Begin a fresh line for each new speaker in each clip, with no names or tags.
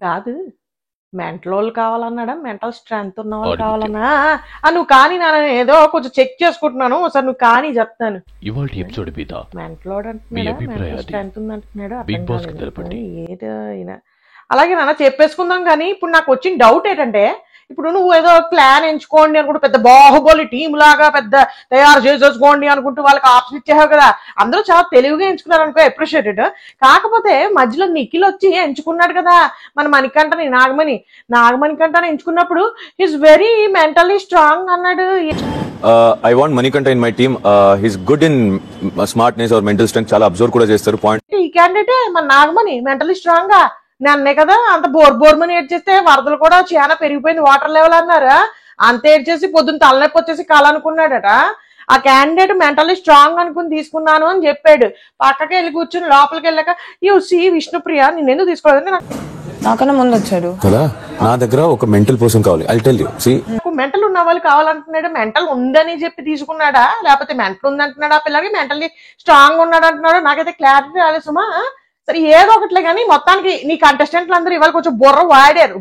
కాదు మెంటలోళ్ళు కావాలన్నాడా mental strength ఉన్న వాళ్ళు కావాలన్నా నువ్వు కానీ నేను ఏదో కొంచెం చెక్ చేసుకుంటున్నాను ఒకసారి నువ్వు కానీ చెప్తాను
ఇవాళ ఎపిసోడ్ మీద
మెంటలోడు
మీ
అంటున్నాడా
అభిప్రాయం
మెంటల్
అది.
స్ట్రెంత్ ఉంది అంటున్నాడు
బిగ్ బాస్ కి తెలపండి.
ఏదో ఈయన అలాగే నాన్న చెప్పేసుకుందాం. కానీ ఇప్పుడు నాకు వచ్చిన డౌట్ ఏంటంటే ఇప్పుడు నువ్వు ఏదో ప్లాన్ ఎంచుకోండి అనుకుంటూ పెద్ద బాహుబలి టీం లాగా పెద్ద తయారు చేసేసుకోండి అనుకుంటూ వాళ్ళకి ఆప్షన్ ఇచ్చేసావు కదా. అందరూ చాలా తెలివిగా ఎంచుకున్నారు అనుకో, అప్రిషియేటెడ్. కాకపోతే మధ్యలో నిఖిల్ వచ్చి ఎంచుకున్నాడు కదా మన మణికంఠని, నాగమణి కంఠని ఎంచుకున్నప్పుడు ఈజ్ వెరీ మెంటల్లీ స్ట్రాంగ్ అన్నాడు.
I want Manikanta in my team. He's good in smartness or mental strength. చాలా అబ్జర్వ్ కూడా చేస్తారు. పాయింట్
ఈ క్యాండిడేటే మన నాగమణి మెంటల్లీ స్ట్రాంగ్ గా నన్నే కదా అంత బోర్మని ఏడ్చేస్తే వరదలు కూడా చాలా పెరిగిపోయింది వాటర్ లెవెల్ అన్నారా, అంత ఏడ్చేసి పొద్దున్న తలనొప్పి వచ్చేసి కాలనుకున్నాడట. ఆ క్యాండిడేట్ మెంటల్లీ స్ట్రాంగ్ అనుకుని తీసుకున్నాను అని చెప్పాడు. పక్కకి వెళ్ళి కూర్చుని లోపలికి వెళ్ళాక సి విష్ణుప్రియ నేను ఎందుకు తీసుకోలేదు,
నాకన్నా ముందు వచ్చాడు
కదా. నా దగ్గర ఒక మెంటల్ పర్సన్ కావాలి. I tell you, see
mental ఉన్న వాళ్ళు కావాలంటున్నాడు. మెంటల్ ఉందని చెప్పి తీసుకున్నాడా లేకపోతే మెంటల్ ఉందంటున్నాడా పిల్లకి, మెంటల్లీ స్ట్రాంగ్ ఉన్నాడు అంటున్నాడు. నాకైతే క్లారిటీ రాలేదు సుమా. సరే ఏదో ఒకట్లే కానీ మొత్తానికి నీ కంటెస్టెంట్లు అందరూ ఇవాళ కొంచెం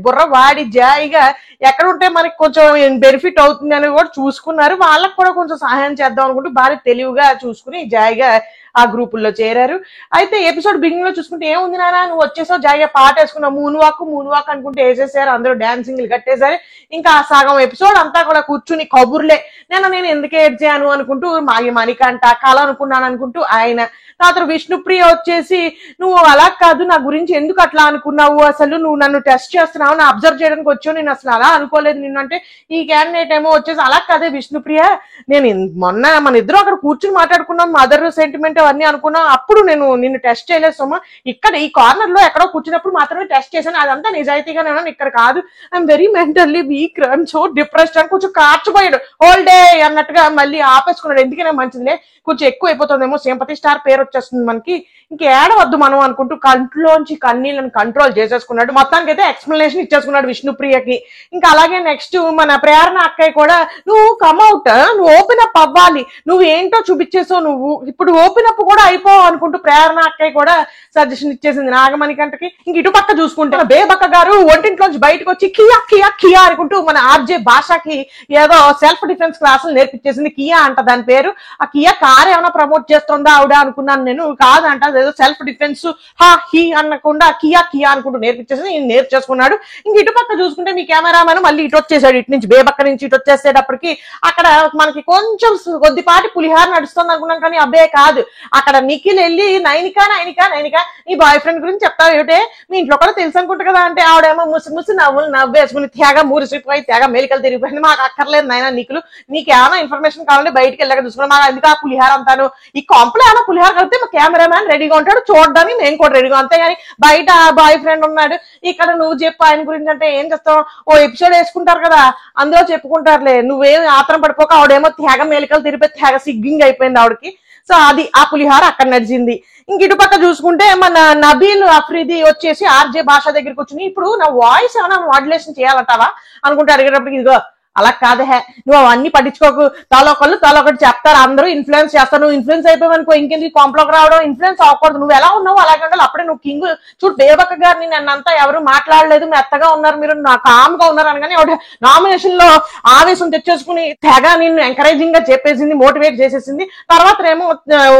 బుర్ర వాడి జాయిగా ఎక్కడ ఉంటే మనకి కొంచెం బెనిఫిట్ అవుతుంది అని కూడా చూసుకున్నారు. వాళ్ళకి కూడా కొంచెం సహాయం చేద్దాం అనుకుంటూ బాగా తెలివిగా చూసుకుని జాయిగా ఆ గ్రూపుల్లో చేరారు. అయితే ఎపిసోడ్ బిగినింగ్ లో చూసుకుంటే ఏముంది నాన్న, నువ్వు వచ్చేసావు జాయిగా పాట వేసుకున్నావు, మూన్ వాక్ అనుకుంటే వేసేసారు, అందరూ డాన్సింగ్లు కట్టేసారు. ఇంకా ఆ సగం ఎపిసోడ్ అంతా కూడా కూర్చుని కబుర్లే, నేను ఎందుకు ఏడ్చాను అనుకుంటూ మణికంఠ కళ అనుకున్నాను అనుకుంటూ ఆయన. తర్వాత విష్ణుప్రియ వచ్చేసి నువ్వు అలా కాదు, నా గురించి ఎందుకు అట్లా అనుకున్నావు, అసలు నువ్వు నన్ను టెస్ట్ చేస్తున్నావు, నా అబ్జర్వ్ చేయడానికి వచ్చావు, నేను అసలు అలా అనుకోలేదు నిన్ను అంటే. ఈ క్యాండిడేట్ ఏమో వచ్చేసి అలా కాదే విష్ణుప్రియ, నేను మొన్న మన ఇద్దరు అక్కడ కూర్చుని మాట్లాడుకున్నాం, మదర్ సెంటిమెంట్ అవన్నీ అనుకున్నాం, అప్పుడు నేను నిన్ను టెస్ట్ చేయలేదు సోమా, ఇక్కడ ఈ కార్నర్ లో ఎక్కడో కూర్చున్నప్పుడు మాత్రమే టెస్ట్ చేశాను, అదంతా నిజాయితీగానే ఉన్నాను, ఇక్కడ కాదు, I'm very mentally week, I'm so depressed అని కొంచెం కార్చిపోయాడు. హోల్ డే అన్నట్టుగా మళ్ళీ ఆపేసుకున్నాడు. ఎందుకనే మంచిదిలే, కొంచెం ఎక్కువ అయిపోతుందేమో, సింపతి స్టార్ పేరు వచ్చేస్తుంది మనకి, ఇంకేడవద్దు మనం అనుకుంటూ కంట్లోంచి కన్నీళ్ళని కంట్రోల్ చేసేసుకున్నాడు. మొత్తానికి అయితే ఎక్స్ప్లెనేషన్ ఇచ్చేసుకున్నాడు విష్ణుప్రియకి. ఇంకా అలాగే నెక్స్ట్ మన ప్రేరణ అక్కయ్య కూడా నువ్వు కమ్అవుట్, నువ్వు ఓపెన్ అప్ అవ్వాలి, నువ్వు ఏంటో చూపించేసావు, నువ్వు ఇప్పుడు ఓపెన్ అప్ కూడా అయిపోవు అనుకుంటూ ప్రేరణ అక్కయ్య కూడా సజెషన్ ఇచ్చేసింది నాగమణి కంటకి. ఇంక ఇటు పక్క చూసుకుంటే బేబక్క గారు ఒంటింట్లోంచి బయటకు వచ్చి కియా కియా కియా అనుకుంటూ మన ఆర్జే భాషకి ఏదో సెల్ఫ్ డిఫెన్స్ క్లాసులు నేర్పించేసింది. కియా అంట దాని పేరు. ఆ కియా కార్ ఏమైనా ప్రమోట్ చేస్తుందా ఆవిడ అనుకున్నాను నేను, కాదంట ఏదో సెల్ఫ్ డిఫెన్స్ హీ అనకుండా కియా కియా అనుకుంటూ నేర్పించేసి నేను నేర్చేసుకున్నాడు. ఇంక ఇటు పక్క చూసుకుంటే మీ కెమెరామెన్ మళ్ళీ ఇటు వచ్చేసాడు, ఇటు నుంచి బేబక్క నుంచి ఇటు వచ్చేసేటప్పటికి అక్కడ మనకి కొంచెం కొద్దిపాటి పులిహార నడుస్తుంది అనుకున్నాం, కానీ అబ్బే కాదు, అక్కడ నిఖిల్ వెళ్ళి నైనిక నీ బాయ్ ఫ్రెండ్ గురించి చెప్తావు ఏమిటే, మీ ఇంట్లో కూడా తెలుసు అనుకుంటా కదా అంటే ఆవిడేమో ముసి నవ్వేసుకుని తేగ మురిసిపోయి తేగ మేలికలు తిరిగిపోయింది. మాకు అక్కర్లేదు నాయన నిఖిల్, నీకు ఏమైనా ఇన్ఫర్మేషన్ కావాలంటే బయటికి వెళ్ళాక చూసుకున్నాం, మాకు ఎందుకు ఆ పులిహార అంతాను, ఈ కాంప్లో ఏమైనా పులిహార కలిపితే మా కెమెరామ్యాన్ రెడీగా ఉంటాడు చూడడానికి, నేను కూడా రెడీగా, అంతేగాని బయట బాయ్ ఫ్రెండ్ ఉన్నాడు ఇక్కడ నువ్వు చెప్పు ఆయన గురించి అంటే ఏం చేస్తావు, ఓ ఎపిసోడ్ వేసుకుంటారు కదా అందులో చెప్పుకుంటారులే, నువ్వేం ఆత్రం పడిపోక ఆవిడేమో తేగ మేలికలు తిరిగిపోయి తేగ సిగ్గింగ్ అయిపోయింది ఆవిడకి. సో అది ఆ పులిహార అక్కడ నడిచింది. ఇంక ఇటు పక్క చూసుకుంటే మన నబీల్ అఫ్రీది వచ్చేసి ఆర్జే భాష దగ్గరికి వచ్చి ఇప్పుడు నా వాయిస్ ఏమైనా మాడ్యులేషన్ చేయాలంటావా అనుకుంటే అడిగేటప్పటికి ఇదిగో అలా కాదే, నువ్వు అవన్నీ పట్టించుకోకు, తలొకటి చెప్తారు, అందరూ ఇన్ఫ్లుయెన్స్ చేస్తారు, నువ్వు ఇన్ఫ్లుయెన్స్ అయిపోయావనుకో ఇంకెందుకు కాంప్లోకి రావడం, ఇన్ఫ్లుయెన్స్ అవ్వకూడదు, నువ్వు ఎలా ఉన్నావు అలాగే ఉండాలి, అప్పుడే నువ్వు కింగ్. చూడు బేబక్క గారిని నన్నంతా ఎవరు మాట్లాడలేదు, మెత్తగా ఉన్నారు మీరు, నా కామ్ గా ఉన్నారు అనగానే నామినేషన్ లో ఆవేశం తెచ్చేసుకుని తెగ నిన్ను ఎంకరేజింగ్ గా చెప్పేసింది, మోటివేట్ చేసేసింది. తర్వాత ఏమో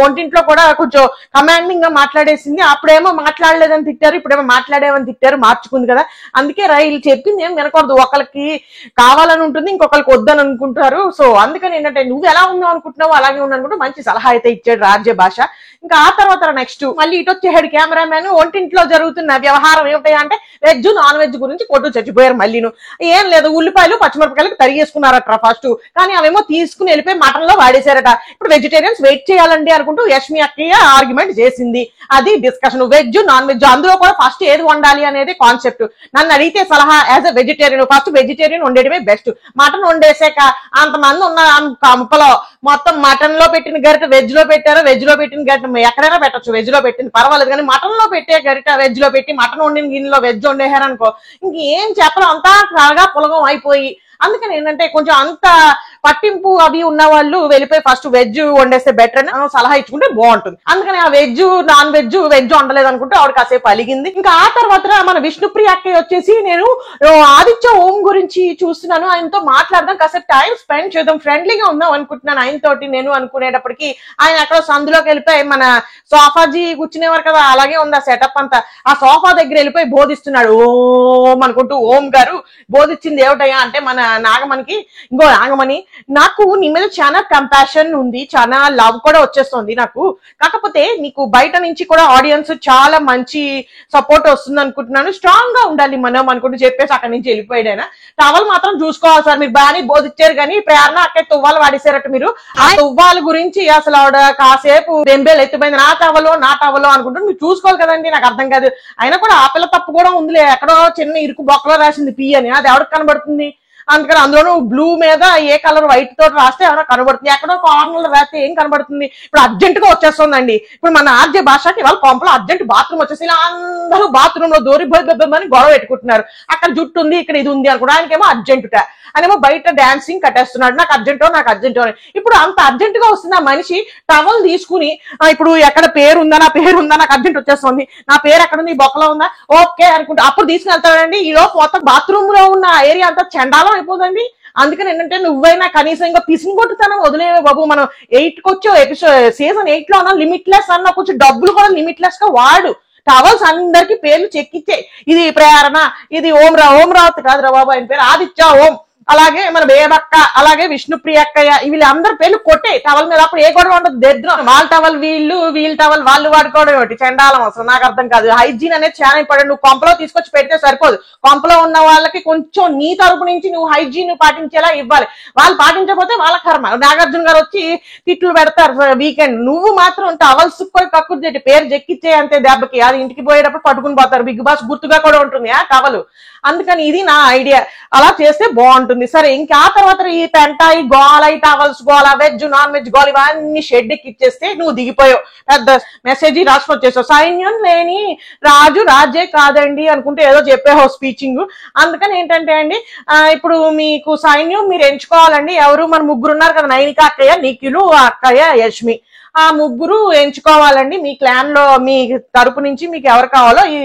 ఒంటింట్లో కూడా కొంచెం కమాండింగ్ గా మాట్లాడేసింది, అప్పుడేమో మాట్లాడలేదని తిట్టారు, ఇప్పుడేమో మాట్లాడేమని తిట్టారు, మార్చుకుంది కదా. అందుకే రైలు చెప్పింది ఏం వినకూడదు, ఒకరికి కావాలని ఉంటుంది ఇంకొకరికి వద్దని అనుకుంటారు. సో అందుకని ఏంటంటే నువ్వు ఎలా ఉన్నావు అనుకుంటున్నావు అలాగే ఉన్నావు అనుకుంటూ మంచి సలహా అయితే ఇచ్చాడు రాజ్య భాష. ఇంకా ఆ తర్వాత నెక్స్ట్ మళ్ళీ ఇటు వచ్చేసాడు కెమెరామ్యాన్. ఒంటింట్లో జరుగుతున్న వ్యవహారం ఏమిటాయి అంటే వెజ్ నాన్ వెజ్ గురించి కొట్టు చచ్చిపోయారు. మళ్ళీను ఏం లేదు, ఉల్లిపాయలు పచ్చిమిరపకాయలు తరిగేసుకున్నారట ఫస్ట్, కానీ అవేమో తీసుకుని వెళ్ళిపోయి మటన్ లో వాడేశారట. ఇప్పుడు వెజిటేరియన్స్ వెయిట్ చేయాలండి అనుకుంటూ యష్మి అక్కయ్య ఆర్గ్యుమెంట్ చేసింది. అది డిస్కషన్, వెజ్ నాన్ వెజ్, అందులో కూడా ఫస్ట్ ఏది వండాలి అనేది కాన్సెప్ట్. నన్ను అడిగితే సలహా as a vegetarian first vegetarian వండేయడమే బెస్ట్. మటన్ వండేసాక అంతమంది ఉన్న కంపలో మొత్తం మటన్ లో పెట్టిన గరిట వెజ్ లో పెట్టారు, వెజ్ లో పెట్టిన గరిట ఎక్కడైనా పెట్టచ్చు, వెజ్ లో పెట్టింది పర్వాలేదు, కానీ మటన్ లో పెట్టే గరిట వెజ్ లో పెట్టి మటన్ వండిన గిన్నెలో వెజ్ వండేశారనుకో ఇంకేం చెప్పడం, అంతా త్వరగా పులగం అయిపోయి. అందుకని ఏంటంటే కొంచెం అంత పట్టింపు అవి ఉన్న వాళ్ళు వెళ్ళిపోయి ఫస్ట్ వెజ్ వండేస్తే బెటర్ అని సలహా ఇచ్చుకుంటే బాగుంటుంది. అందుకని ఆ వెజ్ నాన్ వెజ్ వండలేదు అనుకుంటే ఆవిడ కాసేపు అలిగింది. ఇంకా ఆ తర్వాత మన విష్ణుప్రియ అక్కయ్య వచ్చేసి నేను ఆదిత్య ఓం గురించి చూస్తున్నాను, ఆయనతో మాట్లాడదాం, కాసేపు టైం స్పెండ్ చేద్దాం, ఫ్రెండ్లీగా ఉందాం అనుకుంటున్నాను ఆయన తోటి నేను అనుకునేటప్పటికి ఆయన ఎక్కడో సందులోకి వెళ్ళిపోయి మన సోఫాజీ కూర్చునేవారు కదా అలాగే ఉంది ఆ సెటప్ అంతా. ఆ సోఫా దగ్గర వెళ్ళిపోయి బోధిస్తున్నాడు ఓం అనుకుంటూ. ఓం గారు బోధించింది ఏమిటయ్యా అంటే మన నాగమణికి, ఇంకో నాగమణి నాకు నీ మీద చాలా కంపాషన్ ఉంది, చాలా లవ్ కూడా వచ్చేస్తుంది నాకు, కాకపోతే నీకు బయట నుంచి కూడా ఆడియన్స్ చాలా మంచి సపోర్ట్ వస్తుంది అనుకుంటున్నాను, స్ట్రాంగ్ గా ఉండాలి మనం అనుకుంటూ చెప్పేసి అక్కడి నుంచి వెళ్ళిపోయాడు ఆయన. టవల్ మాత్రం చూసుకోవాలి సార్, మీరు బాగానే బోధించారు కానీ ప్రేరణ అక్కడ తువ్వాలు వాడేశారట మీరు. ఆ తువ్వాల గురించి అసలు ఆవిడ కాసేపు బెంబేలు ఎత్తిపోయింది, నా టవలో అనుకుంటూ మీరు చూసుకోవాలి కదండి. నాకు అర్థం కాదు. అయినా కూడా ఆ పిల్ల తప్పు కూడా ఉందిలే, ఎక్కడో చిన్న ఇరుకు బొక్కలో రాసింది పి అని, అది ఎవరికి కనబడుతుంది? అందుకని అందులోనూ బ్లూ మీద ఏ కలర్ వైట్ తోటి రాస్తే ఏమైనా కనబడుతుంది, ఎక్కడో కార్నర్లో రాస్తే ఏం కనబడుతుంది? ఇప్పుడు అర్జెంట్ గా వచ్చేస్తుందండి. ఇప్పుడు మన ఆర్జే భాషకి వాళ్ళ కొంపలో అర్జెంట్ బాత్రూమ్ వచ్చేసి ఇలా అందరూ బాత్రూమ్ లో దూరి అని గొడవ పెట్టుకుంటున్నారు. అక్కడ జుట్టు ఉంది, ఇక్కడ ఇది ఉంది అనుకో, ఆయనకేమో అర్జెంటుట, అనేమో బయట డాన్సింగ్ కట్టేస్తున్నాడు, నాకు అర్జెంటో అని. ఇప్పుడు అంత అర్జెంట్ గా వస్తుంది ఆ మనిషి టవల్ తీసుకుని ఇప్పుడు ఎక్కడ పేరు ఉందా, నా పేరు ఉందా, నాకు అర్జెంట్ వచ్చేస్తుంది, నా పేరు ఎక్కడ ఉంది, బొక్కలో ఉందా, ఓకే అనుకుంటే అప్పుడు తీసుకెళ్తాడండి. ఈ లోపు మొత్తం బాత్రూమ్ లో ఉన్న ఏరియా అంతా చండాలం అయిపోదండి. అందుకని ఏంటంటే నువ్వైనా కనీసం ఇంకా పిసిని కొట్టుతాను వదిలేవే బాబు. మనం 8 కి వచ్చే సీజన్ 8 లో అన్నా లిమిట్లెస్ అన్న కొంచెం డబ్బులు కూడా లిమిట్లెస్ గా వాడు. టవల్స్ అందరికి పేర్లు చెక్కిచ్చే, ఇది ప్రేరణ, ఇది ఓం రావత్ కాదురా బాబు ఆయన పేరు ఆదిత్య ఓం, అలాగే మన బేబక్క, అలాగే విష్ణుప్రియ అక్కయ్య, వీళ్ళందరి పేర్లు కొట్టే టవల్ మీద. అప్పుడు ఏ గొడవ ఉండదు, దరిద్రం. వాళ్ళ టవల్ వీళ్ళ టవల్ వాళ్ళు వాడుకోవడం ఏమిటి, చండాలం అసలు నాకు అర్థం కాదు. హైజీన్ అనేది చాలా ఇంపార్టెంట్. నువ్వు కొంపలో తీసుకొచ్చి పెడితే సరిపోదు, కొంపలో ఉన్న వాళ్ళకి కొంచెం నీ తరపు నుంచి నువ్వు హైజీన్ పాటించేలా ఇవ్వాలి. వాళ్ళు పాటించకపోతే వాళ్ళ కర్మ. నాగార్జున గారు వచ్చి తిట్లు పెడతారు వీకెండ్, నువ్వు మాత్రం టవల్స్ పోయి కక్కుర్తి పేరు చెక్కిచ్చే అంతే దెబ్బకి. అది ఇంటికి పోయేటప్పుడు పట్టుకుని పోతారు, బిగ్ బాస్ గుర్తుగా కూడా ఉంటుంది ఆ టవల్. అందుకని ఇది నా ఐడియా, అలా చేస్తే బాగుంటుంది. సరే ఇంకా ఆ తర్వాత ఈ పెంట, ఈ గోల, ఈ టవల్స్ గోల, వెజ్ నాన్ వెజ్ గోల ఇవన్నీ షెడ్ కి ఇచ్చేస్తే నువ్వు దిగిపోయావు, పెద్ద మెసేజ్ రాసి వచ్చేసావు, సైన్యం లేని రాజు రాజే కాదండి అనుకుంటే ఏదో చెప్పావు స్పీచింగ్. అందుకని ఏంటంటే అండి ఇప్పుడు మీకు సైన్యం మీరు ఎంచుకోవాలండి. ఎవరు మన ముగ్గురు ఉన్నారు కదా, నైనిక అక్కయ్య, నిఖిలు అక్కయ్య, యష్మి, ఆ ముగ్గురు ఎంచుకోవాలండి. మీ క్లాన్ లో మీ తరపు నుంచి మీకు ఎవరు కావాలో ఈ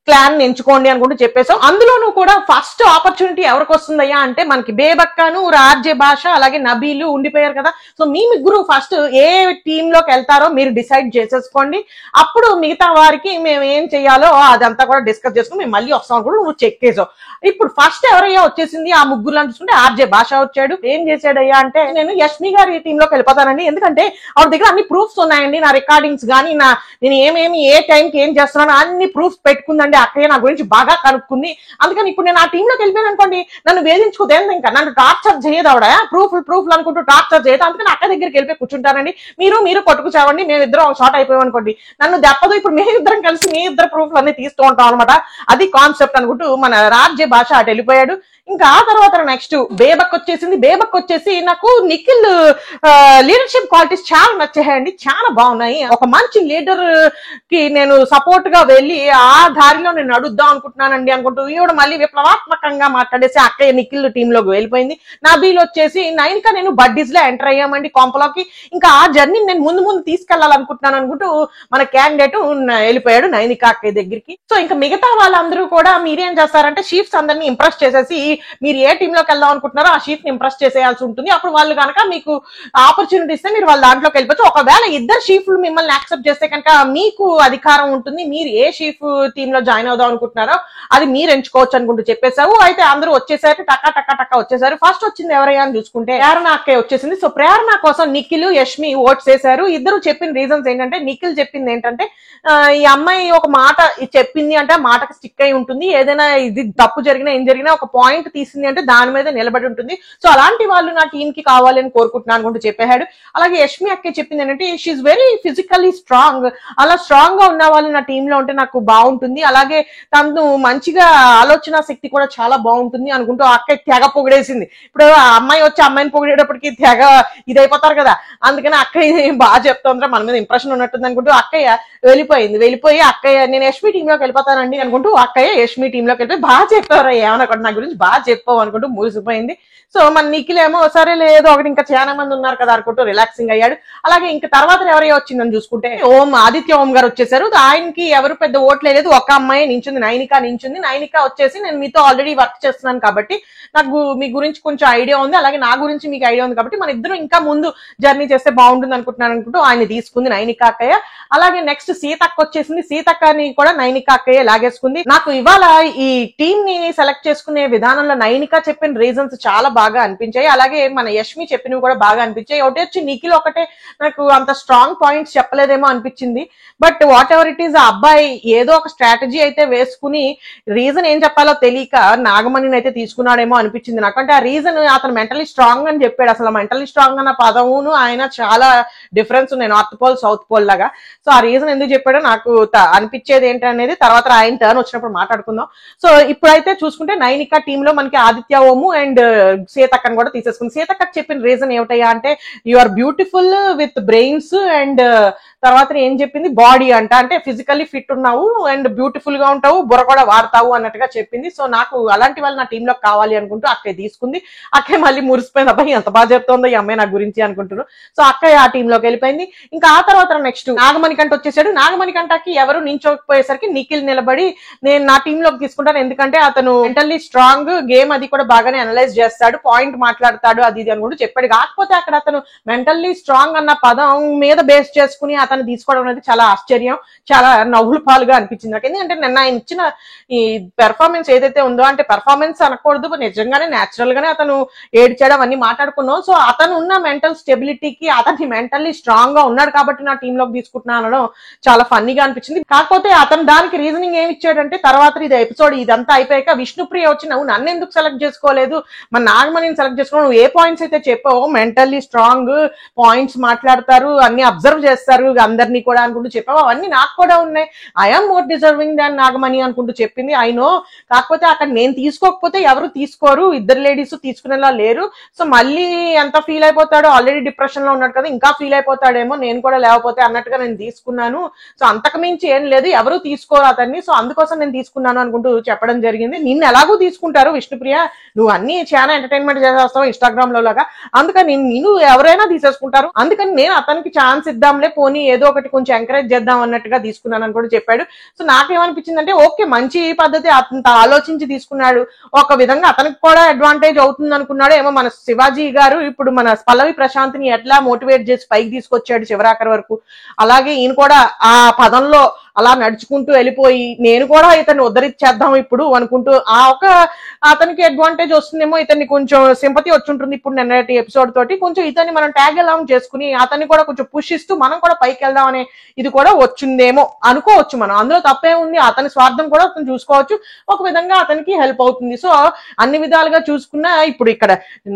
క్లాన్ ఎంచుకోండి అనుకుంటూ చెప్పేసాం. అందులోనూ కూడా ఫస్ట్ ఆపర్చునిటీ ఎవరికి వస్తుందయ్యా అంటే మనకి బేబక్కను, రాజ్య భాష, అలాగే నబీలు ఉండిపోయారు కదా. సో మీ ముగ్గురు ఫస్ట్ ఏ టీమ్ లోకి వెళ్తారో మీరు డిసైడ్ చేసేసుకోండి. అప్పుడు మిగతా వారికి మేము ఏం చెయ్యాలో అదంతా కూడా డిస్కస్ చేసుకుని మేము మళ్ళీ వస్తాం కూడా నువ్వు చెక్ చేసావు. ఇప్పుడు ఫస్ట్ ఎవరయ్యా వచ్చేసింది ఆ ముగ్గురు అని చూసుకుంటే ఆర్జే భాష వచ్చాడు. ఏం చేశాడయ్యా అంటే నేను యష్మి గారి టీమ్ లోకి వెళ్ళిపోతానండి, ఎందుకంటే ఆవిడ దగ్గర అన్ని ప్రూఫ్స్ ఉన్నాయండి, నా రికార్డింగ్స్ కానీ నేను ఏమేమి ఏ టైంకి ఏం చేస్తున్నాను అన్ని ప్రూఫ్స్ పెట్టుకుందండి అక్కయ్య, నా గురించి బాగా కనుక్కుంది. అందుకని ఇప్పుడు నేను ఆ టీమ్ లోకి వెళ్ళిపోయాను అనుకోండి, నన్ను వేధించుకోదేంది, ఇంకా నన్ను టార్చర్ చేయదు ఆవిడ, ప్రూఫ్లు అనుకుంటూ టార్చర్ చేయదు. అందుకని అక్క దగ్గరికి వెళ్ళిపోయి కూర్చుంటానండి, మీరు కొట్టుకు చావండి, మేమిద్దరం ఒక షార్ట్ అయిపోయాం అనుకోండి, నన్ను దెప్పదు. ఇప్పుడు మేమిద్దరం కలిసి మీ ఇద్దరు ప్రూఫ్లు అన్ని తీస్తూ ఉంటాం అనమాట, అది కాన్సెప్ట్ అనుకుంటూ మన రాజ్య భాష అటు వెళ్ళిపోయాడు. ఇంకా ఆ తర్వాత నెక్స్ట్ బేబక్ వచ్చేసింది. బేబక్ వచ్చేసి నాకు నిఖిల్ లీడర్షిప్ క్వాలిటీస్ చాలా నచ్చాయండి, చాలా బాగున్నాయి. ఒక మంచి లీడర్ కి నేను సపోర్ట్ గా వెళ్ళి ఆ దారిలో నేను నడుద్దాం అనుకుంటున్నానండి అనుకుంటూ ఈవిడ మళ్ళీ విప్లవాత్మకంగా మాట్లాడేసి అక్కయ్య నిఖిల్ టీమ్ లోకి వెళ్ళిపోయింది. నబీల్ వచ్చేసి నైనిక నేను బడ్డీస్ లో ఎంటర్ అయ్యామండి కొంపలోకి, ఇంకా ఆ జర్నీ నేను ముందు తీసుకెళ్లాలనుకుంటున్నాను అనుకుంటూ మన క్యాండిడేట్ వెళ్ళిపోయాడు నైనిక అక్కయ్య దగ్గరికి. సో ఇంకా మిగతా వాళ్ళందరూ కూడా మీరేం చేస్తారంటే షీఫ్స్ అందరినీ ఇంప్రెస్ చేసేసి మీరు ఏ టీమ్ లోకి వెళ్దాం అనుకుంటున్నారో ఆ షీఫ్ ని ఇంప్రెస్ చేసేయాల్సి ఉంటుంది. అప్పుడు వాళ్ళు కనుక మీకు ఆపర్చునిటీ ఇస్తే మీరు వాళ్ళ దాంట్లోకి వెళ్ళిపోవచ్చు. ఒకవేళ ఇద్దరు షీఫ్లు మిమ్మల్ని యాక్సెప్ట్ చేస్తే కనుక మీకు అధికారం ఉంటుంది, మీరు ఏ షీఫ్ టీమ్ లో జాయిన్ అవుదాం అనుకుంటున్నారో అది మీరు ఎంచుకోవచ్చు అనుకుంటూ చెప్పేశావు. అయితే అందరూ వచ్చేసారు, టక్కా వచ్చేసారు. ఫస్ట్ వచ్చింది ఎవరయ్యా అని చూసుకుంటే ప్రేరణ అక్కే వచ్చేసింది. సో ప్రేరణ కోసం నిఖిల్, యష్మి ఓట్స్ వేశారు. ఇద్దరు చెప్పిన రీజన్స్ ఏంటంటే, నిఖిల్ చెప్పింది ఏంటంటే ఈ అమ్మాయి ఒక మాట చెప్పింది అంటే ఆ మాటకి స్టిక్ అయి ఉంటుంది, ఏదైనా ఇది తప్పు జరిగినా ఏం జరిగినా ఒక పాయింట్ తీసింది అంటే దాని మీద నిలబడి ఉంటుంది. సో అలాంటి వాళ్ళు నా టీం కి కావాలని కోరుకుంటున్నాను అనుకుంటూ చెప్పాడు. అలాగే యష్మి అక్కే చెప్పింది ఏంటంటే షీఈ్ వెరీ ఫిజికల్లీ స్ట్రాంగ్, అలా స్ట్రాంగ్ గా ఉన్న వాళ్ళు నా టీమ్ లో ఉంటే నాకు బాగుంటుంది, అలాగే తను మంచిగా ఆలోచన శక్తి కూడా చాలా బాగుంటుంది అనుకుంటూ అక్క తెగ పొగిడేసింది. ఇప్పుడు ఆ అమ్మాయి వచ్చి అమ్మాయిని పొగిడేటప్పటికి తెగ ఇదైపోతారు కదా, అందుకని అక్కయ్య బాగా చెప్తుందా మన మీద ఇంప్రెషన్ ఉన్నట్టుంది అనుకుంటూ అక్కయ్య వెళ్ళిపోయి అక్కయ్య నేను యష్మి టీమ్ లోకి వెళ్ళిపోతానండి అనుకుంటూ అక్కయ్య యష్మి టీమ్ లోకి వెళ్ళిపోయి బాగా చెప్పారు ఏమన్నా కూడా నా గురించి బాగా బాగా చెప్పావు అనుకుంటూ మురిసిపోయింది. సో మన నిఖిల్ ఏమో సరే లేదు ఒకటి ఇంకా చాలా మంది ఉన్నారు కదా అనుకుంటూ రిలాక్సింగ్ అయ్యాడు. అలాగే ఇంకా తర్వాత ఎవరో వచ్చిందని చూసుకుంటే ఆదిత్య ఓం గారు వచ్చేసారు. ఆయనకి ఎవరు పెద్ద ఓట్లు లేదు, ఒక అమ్మాయి నించుంది, నైనిక వచ్చేసి నేను మీతో ఆల్రెడీ వర్క్ చేస్తున్నాను కాబట్టి నాకు మీ గురించి కొంచెం ఐడియా ఉంది, అలాగే నా గురించి మీకు ఐడియా ఉంది కాబట్టి మన ఇద్దరు ఇంకా ముందు జర్నీ చేస్తే బాగుంటుంది అనుకుంటున్నాను అనుకుంటూ ఆయన తీసుకుంది నైనిక అక్కయ్య. అలాగే నెక్స్ట్ సీతక్క వచ్చేసింది. సీతక్కని కూడా నైనిక అక్కయ్య లాగేసుకుంది. నాకు ఇవాళ ఈ టీం ని సెలెక్ట్ చేసుకునే విధానంలో నైనిక చెప్పిన రీజన్స్ చాలా బాగా అనిపించాయి. అలాగే మన యష్మి చెప్పినవి కూడా బాగా అనిపించాయి. ఒకటి వచ్చి నిఖిల్ ఒకటే నాకు అంత స్ట్రాంగ్ పాయింట్స్ చెప్పలేదేమో అనిపించింది. But what ever it is, ఆ అబ్బాయి ఏదో ఒక స్ట్రాటజీ అయితే వేసుకుని రీజన్ ఏం చెప్పాలో తెలియక నాగమణిని అయితే తీసుకున్నాడేమో అనిపించింది నాకు. అంటే ఆ రీజన్ అతను మెంటలీ స్ట్రాంగ్ అని చెప్పాడు. అసలు మెంటలీ స్ట్రాంగ్ అన్న పదమును ఆయన చాలా డిఫరెన్స్ ఉన్నాయి, నార్త్ పోల్ సౌత్ పోల్ లాగా. సో ఆ రీజన్ ఎందుకు చెప్పాడో నాకు అనిపించేది ఏంటనేది తర్వాత ఆయన టర్న్ వచ్చినప్పుడు మాట్లాడుకుందాం. సో ఇప్పుడైతే చూసుకుంటే నైనిక టీమ్ లో మనకి ఆదిత్య ఓము అండ్ సీతక్కను కూడా తీసేసుకుంది. సీతక్క చెప్పిన రీజన్ ఏమిటయ్యా అంటే you are beautiful with brains and తర్వాత ఏం చెప్పింది బాడీ అంటే ఫిజికల్లీ ఫిట్ ఉన్నావు అండ్ బ్యూటిఫుల్ గా ఉంటావు, బుర్ర కూడా వాడతావు అన్నట్టుగా చెప్పింది. సో నాకు అలాంటి వాళ్ళు నా టీంలో కావాలి అనుకుంటూ అక్కయ్య తీసుకుంది. అక్కయ్య మళ్ళీ మురిసిపోయింది, అబ్బాయి ఎంత బాగా చెప్తుందో ఈ అమ్మాయి నా గురించి అనుకుంటున్నాను. సో అక్కయ్య ఆ టీంలోకి వెళ్ళిపోయింది. ఇంకా ఆ తర్వాత నెక్స్ట్ నాగమణికంట వచ్చేసాడు. నాగమణికంటకి ఎవరు నించోకపోయేసరికి నిఖిల్ నిలబడి నేను నా టీంలోకి తీసుకుంటాను, ఎందుకంటే అతను మెంటల్లీ స్ట్రాంగ్, గేమ్ అది కూడా బాగానే అనలైజ్ చేస్తాడు, పాయింట్ మాట్లాడతాడు, అది ఇది అనుకుంటూ చెప్పాడు. కాకపోతే అక్కడ అతను మెంటల్లీ స్ట్రాంగ్ అన్న పదం మీద బేస్ చేసుకుని అతను తీసుకోవడం అనేది చాలా ఆశ్చర్యం, చాలా నవ్వుల పాలుగా అనిపించింది నాకు. ఎందుకంటే నిన్న ఆయన ఇచ్చిన ఈ పెర్ఫార్మెన్స్ ఏదైతే ఉందో, అంటే పెర్ఫార్మెన్స్ అనకూడదు, నిజంగానే న్యాచురల్ గానే అతను ఏడ్చడం అన్ని మాట్లాడుకున్నాం. సో అతను ఉన్న మెంటల్ స్టెబిలిటీకి అతని మెంటల్లీ స్ట్రాంగ్ గా ఉన్నాడు కాబట్టి నా టీమ్ లోకి తీసుకుంటున్నా అనడం చాలా ఫన్నీగా అనిపించింది. కాకపోతే అతను దానికి రీజనింగ్ ఏమి ఇచ్చాడంటే తర్వాత ఇది ఎపిసోడ్ ఇదంతా అయిపోయాక విష్ణుప్రియ వచ్చి నువ్వు నన్ను ఎందుకు సెలెక్ట్ చేసుకోలేదు, మన నాగమణిని సెలెక్ట్ చేసుకో, నువ్వు ఏ పాయింట్స్ అయితే చెప్పావో మెంటల్లీ స్ట్రాంగ్, పాయింట్స్ మాట్లాడతారు, అన్ని అబ్జర్వ్ చేస్తారు అందరినీ కూడా అనుకుంటూ చెప్పావు, అవన్నీ నాకు కూడా ఉన్నాయి, ఐఎమ్ మోర్ డిజర్వింగ్ దాన్ నాగమణి అనుకుంటూ చెప్పింది. అయినో కాకపోతే అక్కడ నేను తీసుకోకపోతే ఎవరు తీసుకోరు, ఇద్దరు లేడీస్ తీసుకునేలా లేరు. సో మళ్ళీ ఎంత ఫీల్ అయిపోతాడో, ఆల్రెడీ డిప్రెషన్ లో ఉన్నాడు కదా, ఇంకా ఫీల్ అయిపోతాడేమో నేను కూడా లేకపోతే అన్నట్టుగా నేను తీసుకున్నాను. సో అంతకు మించి ఏం లేదు, ఎవరు తీసుకోరు అతన్ని, సో అందుకోసం నేను తీసుకున్నాను అనుకుంటూ చెప్పడం జరిగింది. నిన్ను ఎలాగూ తీసుకుంటారు విష్ణుప్రియ, నువ్వు అన్ని చాలా ఎంటర్టైన్మెంట్ చేసేస్తావు ఇన్స్టాగ్రామ్ లో లాగా, అందుకని నిన్ను ఎవరైనా తీసేసుకుంటారు, అందుకని నేను అతనికి ఛాన్స్ ఇద్దాంలే, పోనీ ఏదో ఒకటి కొంచెం ఎంకరేజ్ చేద్దాం అన్నట్టుగా తీసుకున్నాను అని కూడా చెప్పాడు. సో నాకేమనిపించింది అంటే ఓకే మంచి పద్ధతి, అంత ఆలోచించి తీసుకున్నాడు, ఒక విధంగా అతనికి కూడా అడ్వాంటేజ్ అవుతుంది అనుకున్నాడు ఏమో. మన శివాజీ గారు ఇప్పుడు మన పల్లవి ప్రశాంత్ ని ఎట్లా మోటివేట్ చేసి పైకి తీసుకొచ్చాడు చివరాఖరి వరకు, అలాగే ఈయన కూడా ఆ పదంలో అలా నడుచుకుంటూ వెళ్ళిపోయి నేను కూడా ఇతన్ని ఉద్ధరించేద్దాం ఇప్పుడు అనుకుంటూ ఆ ఒక అతనికి అడ్వాంటేజ్ వస్తుందేమో, ఇతన్ని కొంచెం సింపతి వచ్చి ఉంటుంది ఇప్పుడు నిన్నటి ఎపిసోడ్ తోటి, కొంచెం ఇతన్ని మనం ట్యాగ్ అలాంగ్ చేసుకుని అతన్ని కూడా కొంచెం పుష్ ఇస్తూ మనం కూడా పైకి వెళ్దాం అనే ఇది కూడా వచ్చిందేమో అనుకోవచ్చు మనం. అందులో తప్పే ఉంది, అతని స్వార్థం కూడా అతను చూసుకోవచ్చు, ఒక విధంగా అతనికి హెల్ప్ అవుతుంది. సో అన్ని విధాలుగా చూసుకున్నా ఇప్పుడు ఇక్కడ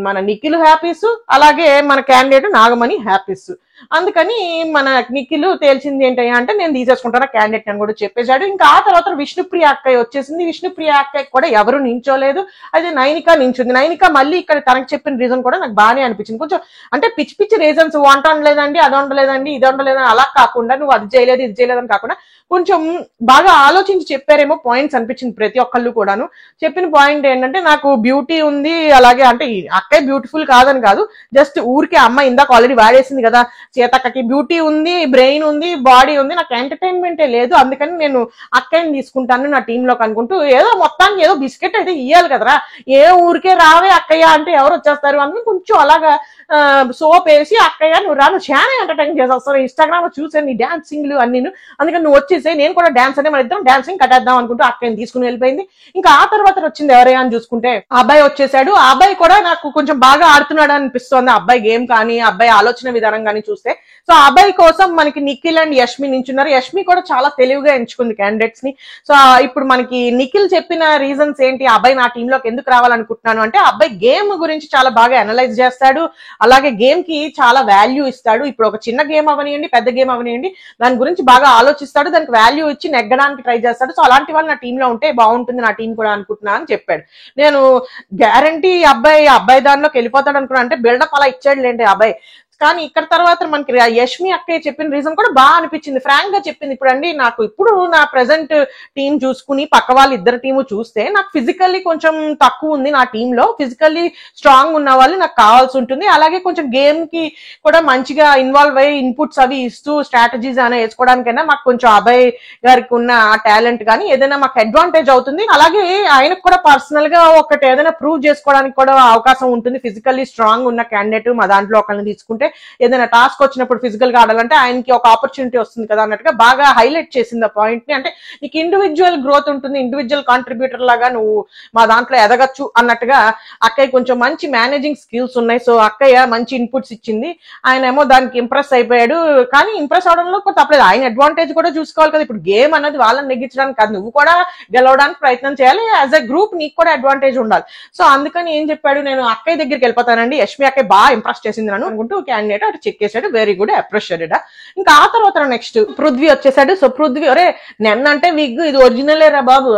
మన నిఖిల్ హ్యాపీస్, అలాగే మన క్యాండిడేట్ నాగమణి హ్యాపీస్. అందుకని మన నిఖిల్ తేల్చింది ఏంటయ్యా అంటే నేను తీసేసుకుంటాను క్యాండిడేట్ అని కూడా చెప్పేశాడు. ఇంకా ఆ తర్వాత విష్ణుప్రియ అక్కయ్య వచ్చేసింది. విష్ణుప్రియ అక్కయ్య కూడా ఎవరు నించోలేదు, అయితే నైనిక నించుంది. నైనిక మళ్ళీ ఇక్కడ తనకు చెప్పిన రీజన్ కూడా నాకు బాగానే అనిపించింది. కొంచెం అంటే పిచ్చి పిచ్చి రీజన్స్, వంట వండలేదండి, అది వండలేదండి, ఇది వండలేదని అలా కాకుండా, నువ్వు అది చేయలేదు ఇది చేయలేదని కాకుండా కొంచెం బాగా ఆలోచించి చెప్పారేమో పాయింట్స్ అనిపించింది ప్రతి ఒక్కళ్ళు కూడాను. చెప్పిన పాయింట్ ఏంటంటే నాకు బ్యూటీ ఉంది, అలాగే అంటే అక్కయ్య బ్యూటిఫుల్ కాదని కాదు, జస్ట్ ఊరికే అమ్మాయి ఇందాక ఆల్రెడీ వాడేసింది కదా, సీతక్కకి బ్యూటీ ఉంది, బ్రెయిన్ ఉంది, బాడీ ఉంది, నాకు ఎంటర్టైన్మెంటే లేదు, అందుకని నేను అక్కయ్యని తీసుకుంటాను నా టీంలోకి అనుకుంటూ ఏదో మొత్తానికి ఏదో బిస్కెట్ అయితే ఇయ్యాలి కదరా, ఏ ఊరికే రావే అక్కయ్య అంటే ఎవరు వచ్చేస్తారు అందుకని కొంచెం అలాగా సోప్ వేసి అక్కయ్య నువ్వు రా, నువ్వు చాలా ఎంటర్టైన్ చేసేస్తావు, ఇన్స్టాగ్రామ్ లో చూసాను నీ డాన్సింగ్లు అన్ని, అందుకని నువ్వు వచ్చేసి నేను కూడా డాన్స్ అనే మన ఇద్దరం డాన్సింగ్ కట్టేద్దాం అనుకుంటూ అక్కయ్యని తీసుకుని వెళ్ళిపోయింది. ఇంకా ఆ తర్వాత వచ్చింది ఎవరయ్యా అని చూసుకుంటే అబ్బాయి వచ్చేసాడు. ఆ అబ్బాయి కూడా నాకు కొంచెం బాగా ఆడుతున్నాడు అనిపిస్తుంది, అబ్బాయి గేమ్ కానీ అబ్బాయి ఆలోచన విధానం కానీ చూస్తే. సో ఆ అబ్బాయి కోసం మనకి నిఖిల్ అండ్ యష్మి నించున్నారు. యష్మి కూడా చాలా తెలివిగా ఎంచుకుంది క్యాండిడేట్స్ ని. సో ఇప్పుడు మనకి నిఖిల్ చెప్పిన రీజన్స్ ఏంటి, అబ్బాయి నా టీంలోకి ఎందుకు రావాలనుకుంటున్నాను అంటే అబ్బాయి గేమ్ గురించి చాలా బాగా అనలైజ్ చేస్తాడు, అలాగే గేమ్ కి చాలా వాల్యూ ఇస్తాడు. ఇప్పుడు ఒక చిన్న గేమ్ అవనియండి, పెద్ద గేమ్ అవనియండి, దాని గురించి బాగా ఆలోచిస్తాడు, దానికి వాల్యూ ఇచ్చి నెగ్గడానికి ట్రై చేస్తాడు. సో అలాంటి వాళ్ళు నా టీంలో ఉంటే బాగుంటుంది నా టీం కూడా అనుకుంటున్నా అని చెప్పాడు. నేను గ్యారంటీ అబ్బాయి దానిలోకి వెళ్ళిపోతాడు అనుకున్నా, అంటే బిల్డప్ అలా ఇచ్చాడు లేండి అబ్బాయి. కానీ ఇక్కడ తర్వాత మనకి యష్మి అక్కయ్య చెప్పిన రీజన్ కూడా బాగా అనిపించింది, ఫ్రాంక్ గా చెప్పింది. ఇప్పుడు అండి నాకు ఇప్పుడు నా ప్రెసెంట్ టీం చూసుకుని పక్క వాళ్ళ ఇద్దరు టీము చూస్తే నాకు ఫిజికల్లీ కొంచెం తక్కువ ఉంది, నా టీమ్ లో ఫిజికల్లీ స్ట్రాంగ్ ఉన్న వాళ్ళు నాకు కావాల్సి ఉంటుంది. అలాగే కొంచెం గేమ్ కి కూడా మంచిగా ఇన్వాల్వ్ అయ్యి ఇన్పుట్స్ అవి ఇస్తూ స్ట్రాటజీస్ అనేది వేసుకోవడానికైనా మాకు కొంచెం అభయ్ గారికి ఉన్న టాలెంట్ కానీ ఏదైనా మాకు అడ్వాంటేజ్ అవుతుంది. అలాగే ఆయనకు కూడా పర్సనల్ గా ఒకటి ఏదైనా ప్రూవ్ చేసుకోవడానికి కూడా అవకాశం ఉంటుంది. ఫిజికల్లీ స్ట్రాంగ్ ఉన్న క్యాండిడేట్ మా దాంట్లో ఒకరిని తీసుకుంటే ఏదైనా టాస్క్ వచ్చినప్పుడు ఫిజికల్ గా ఆడాలంటే ఆయనకి ఒక ఆపర్చునిటీ వస్తుంది కదా అన్నట్టుగా బాగా హైలైట్ చేసింది ఆ పాయింట్ ని. అంటే నీకు ఇండివిజువల్ గ్రోత్ ఉంటుంది, ఇండివిజువల్ కాంట్రిబ్యూటర్ లాగా నువ్వు మా దాంట్లో ఎదగచ్చు అన్నట్టుగా అక్కయ్య కొంచెం మంచి మేనేజింగ్ స్కిల్స్ ఉన్నాయి. సో అక్కయ్య మంచి ఇన్పుట్స్ ఇచ్చింది, ఆయన ఏమో దానికి ఇంప్రెస్ అయిపోయాడు. కానీ ఇంప్రెస్ అవడంలో తప్పలేదు, ఆయన అడ్వాంటేజ్ కూడా చూసుకోవాలి కదా. ఇప్పుడు గేమ్ అనేది వాళ్ళని నెగ్గించడానికి కాదు, నువ్వు కూడా గెలవడానికి ప్రయత్నం చేయాలి. యాజ్ ఎ గ్రూప్ నీకు కూడా అడ్వాంటేజ్ ఉండాలి. సో అందుకని ఏం చెప్పాడు, నేను అక్కయ్య దగ్గరికి వెళ్ళిపోతానండి, యష్మి అక్కయ్య బాగా ఇంప్రెస్ చేసింది నన్ను అనుకుంటూ క్యాండిడేట్ అటు చెక్ చేశాడు, వెరీ గుడ్, అప్రిషియేటెడ్. ఇంకా ఆ తర్వాత నెక్స్ట్ పృథ్వీ వచ్చేసాడు. సో పృథ్వీ ఒరే నెన్నంటే విగ్ ఇది ఒరిజినల్ రా బాబు,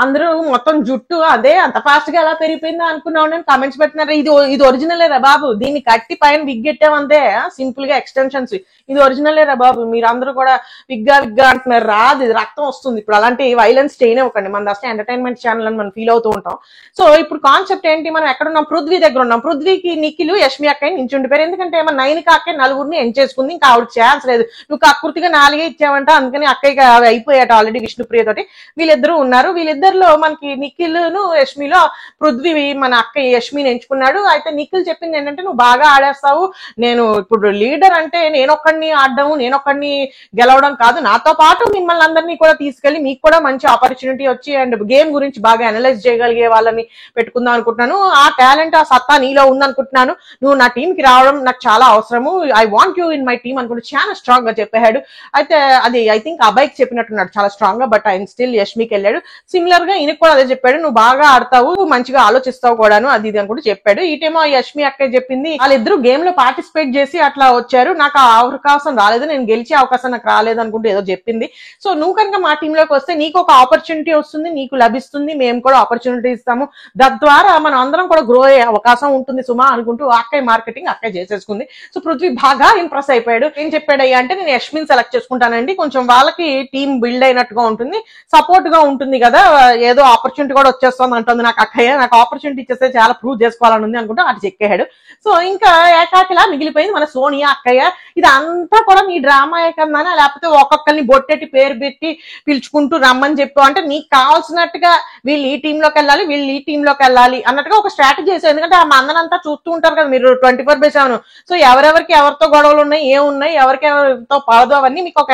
అందరూ మొత్తం జుట్టు అదే అంత ఫాస్ట్ గా ఎలా పెరిగిపోయిందా అనుకున్నావు, నేను కామెంట్స్ పెట్టినారు. ఇది ఒరిజినల్ రా బాబు, దీన్ని కట్టి పైన విగ్ పెట్టామంతే, సింపుల్ గా ఎక్స్టెన్షన్స్, ఇది ఒరిజినల్ రా బాబు, మీరు అందరూ కూడా విగ్గా అంటున్నారు, రాదు, ఇది రక్తం వస్తుంది. ఇప్పుడు అలాంటి వైలెన్స్ చేయనివ్వకండి, మన అసలు ఎంటర్టైన్మెంట్ ఛానల్ అని మనం ఫీల్ అవుతూ ఉంటాం. సో ఇప్పుడు కాన్సెప్ట్ ఏంటి, మనం ఎక్కడ ఉన్నాం, పృథ్వీ దగ్గర ఉన్నాం. పృథ్వీకి నిఖిల్ యష్మి అక్కయ్య నించుండిపోయారు, ఎందుకంటే మన నైనిక అక్కయ్య నలుగురిని ఎంచేసుకుంది, ఇంకా ఆవిడ ఛాన్స్ లేదు. నువ్వు ఆకృతిగా 4 ఇచ్చావంట, అందుకని అక్కయ్యకి అయిపోయాట ఆల్రెడీ విష్ణుప్రియ తోటి. వీళ్ళిద్దరూ ఉన్నారు, వీళ్ళిద్దరిలో మనకి నిఖిల్ ను యష్మిలో పృథ్వీ మన అక్కయ్య యష్మిని ఎంచుకున్నాడు. అయితే నిఖిల్ చెప్పింది ఏంటంటే నువ్వు బాగా ఆడేస్తావు, నేను ఇప్పుడు లీడర్ అంటే నేనొక్కడిని ఆడడం నేనొక్కడిని గెలవడం కాదు, నాతో పాటు మిమ్మల్ని అందరినీ కూడా తీసుకెళ్లి మీకు కూడా మంచి ఆపర్చునిటీ వచ్చి అండ్ గేమ్ గురించి బాగా అనలైజ్ చేయగలిగే వాళ్ళని పెట్టుకుందాం అనుకుంటున్నాను, ఆ టాలెంట్ ఆ సత్తా నీలో ఉందనుకుంటున్నాను, నువ్వు నా టీం కి రావడం నాకు చాలా అవసరము, I want you in my team అనుకుంటూ చాలా స్ట్రాంగ్ గా చెప్పాడు. అయితే అది ఐ థింక్ అబ్బాయికి చెప్పినట్టున్నాడు చాలా స్ట్రాంగ్ గా, బట్ ఆయన స్టిల్ యష్మికి వెళ్ళాడు. సిమిలర్ గా ఈయనకు కూడా అదే చెప్పాడు, నువ్వు బాగా ఆడతావు, మంచిగా ఆలోచిస్తావు కూడాను, అది ఇది అనుకుంటూ చెప్పాడు. ఈటేమో యష్మి అక్క చెప్పింది వాళ్ళిద్దరూ గేమ్ లో పార్టిసిపేట్ చేసి అట్లా వచ్చారు, నాకు ఆ అవకాశం రాలేదు, నేను గెలిచే అవకాశం నాకు రాలేదు అనుకుంటూ ఏదో చెప్పింది. సో నువ్వు కనుక మా టీంలోకి వస్తే నీకు ఒక ఆపర్చునిటీ వస్తుంది, నీకు లభిస్తుంది, మేము కూడా ఆపర్చునిటీ ఇస్తాము, తద్వారా మనం అందరం కూడా గ్రో అయ్యే అవకాశం ఉంటుంది సుమా అనుకుంటూ అక్కయ్య మార్కెటింగ్ అక్కయ్య చేసేసుకుంది. సో పృథ్వీ బాగా ఇంప్రెస్ అయిపోయాడు. ఏం చెప్పాడయ్యా అంటే నేను యష్మిని సెలెక్ట్ చేసుకుంటానండి, కొంచెం వాళ్ళకి టీం బిల్డ్ అయినట్టుగా ఉంటుంది, సపోర్ట్ గా ఉంటుంది కదా, ఏదో ఆపర్చునిటీ కూడా వచ్చేస్తుంది అంటుంది నాకు అక్కయ్య, నాకు ఆపర్చునిటీ ఇచ్చేస్తే చాలా ప్రూవ్ చేసుకోవాలని ఉంది అనుకుంటూ అటు చెక్కాడు. సో ఇంకా ఏకాకిలా మిగిలిపోయింది మన సోనియా అక్కయ్య. ఇది అంతా కూడా నీ డ్రామా కన్నా, లేకపోతే ఒక్కొక్కరిని బొట్టెట్టి పేరు పెట్టి పిలుచుకుంటూ రమ్మని చెప్పు, అంటే నీకు కావాల్సినట్టుగా వీళ్ళు ఈ టీంలోకి వెళ్ళాలి, వీళ్ళు ఈ టీంలోకి వెళ్ళాలి అన్నట్టుగా ఒక స్ట్రాటజీ చేసావు. ఎందుకంటే ఆ మందనంతా చూస్తూ ఉంటారు కదా మీరు 24/7. సో ఎవరెవరికి ఎవరితో గొడవలు ఉన్నాయి, ఏమున్నాయి, ఎవరికి ఎవరితో పడదు, అవన్నీ మీకు ఒక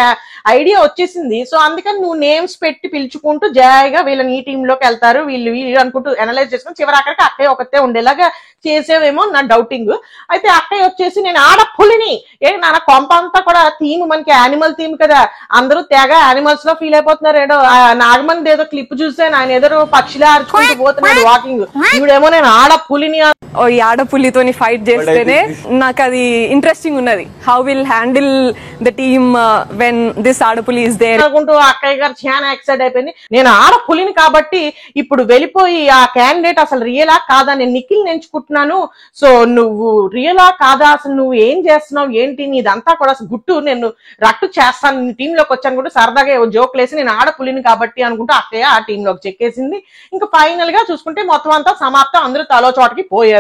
ఐడియా వచ్చేసింది. సో అందుకని నువ్వు నేమ్స్ పెట్టి పిలుచుకుంటూ జాయిగా వీళ్ళని ఈ టీంలోకి వెళ్తారు, వీళ్ళు అనుకుంటూ అనలైజ్ చేసుకుని చివరి అక్కడికి అక్కయ్య ఒకతే ఉండేలాగా చేసేవేమో నా డౌటింగ్. అయితే అక్కయ్య వచ్చేసి నేను ఆడపులిని, నా కొంప అంతా కూడా థీమ్ మనకి యానిమల్ థీమ్ కదా, అందరూ తెగ యానిమల్స్ లో ఫీల్ అయిపోతున్నారు. ఏదో నాగమంది ఏదో క్లిప్ చూసాను, ఆయన ఏదో పక్షిలా అరుచుకుంటూ పోతున్నాడు వాకింగ్, ఇవిడేమో నేను ఆడపులిని.
ఈ ఆడపులితోని ఫైట్ చేస్తేనే నాకు అది ఇంట్రెస్టింగ్ ఉన్నది, how will handle the team when this ఆడపులి ఇస్ దేర్
అనుకుంటూ అక్కయ్య గారు చాలా ఎక్సైట్ అయిపోయింది. నేను ఆడపులిని కాబట్టి ఇప్పుడు వెళ్ళిపోయి ఆ క్యాండిడేట్ అసలు రియలా కాదా, నేను నిఖిల్ ఎంచుకుంటున్నాను, సో నువ్వు రియలా కాదా, అసలు నువ్వు ఏం చేస్తున్నావు ఏంటి, నీదంతా కూడా గుట్టు, నేను రట్టు చేస్తాను, నీ టీంలోకి వచ్చాను కూడా సరదాగా జోక్ లేసి నేను ఆడపులిని కాబట్టి అనుకుంటూ అక్కయ్య ఆ టీంలోకి చెక్కేసింది. ఇంకా ఫైనల్ గా చూసుకుంటే మొత్తం అంతా సమాప్తం, అందరూ తలో చోటకి పోయారు.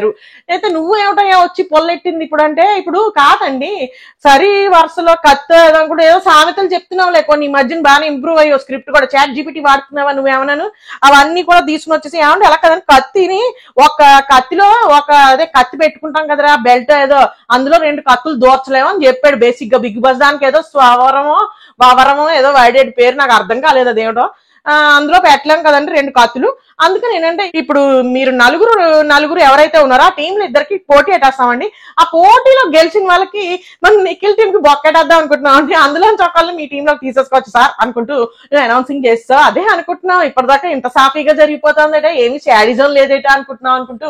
అయితే నువ్వు ఏమిటయ్యా వచ్చి పొల్లెట్టింది ఇప్పుడు అంటే, ఇప్పుడు కాదండి సరి వరుసలో కత్తి కూడా ఏదో సామెతలు చెప్తున్నావు లేకో, నీ మధ్యన బాగా ఇంప్రూవ్ అయ్యో, స్క్రిప్ట్ కూడా చాట్ జీపీటీ వాడుతున్నావా నువ్వేమన్నాను, అవన్నీ కూడా తీసుకుని వచ్చేసి ఏమంటే ఎలా కదండి కత్తిని ఒక కత్తిలో ఒక అదే కత్తి పెట్టుకుంటాం కదరా బెల్ట్ ఏదో, అందులో 2 కత్తులు దోర్చలేమో అని చెప్పాడు బేసిక్ గా. బిగ్ బాస్ దానికి ఏదో వావరమో ఏదో వాడేటి పేరు నాకు అర్థం కాలేదు అదేమిటో, అందులో పెట్టలేం కదండి 2 కత్తులు. అందుకని ఏంటంటే ఇప్పుడు మీరు నలుగురు ఎవరైతే ఉన్నారో ఆ టీంలో ఇద్దరికి పోటీ పెట్టేస్తామండి, ఆ పోటీలో గెలిచిన వాళ్ళకి మనం నిఖిల్ టీం కి బొక్కెట్టేద్దాం అనుకుంటున్నాం అండి, అందులో ఒకళ్ళు మీ టీంలోకి తీసేసుకోవచ్చు సార్ అనుకుంటూ అనౌన్సింగ్ చేస్తా. అదే అనుకుంటున్నాం, ఇప్పటిదాకా ఇంత సాఫీగా జరిగిపోతుందట, ఏమి శాడిజం లేదట అనుకుంటున్నాం అనుకుంటూ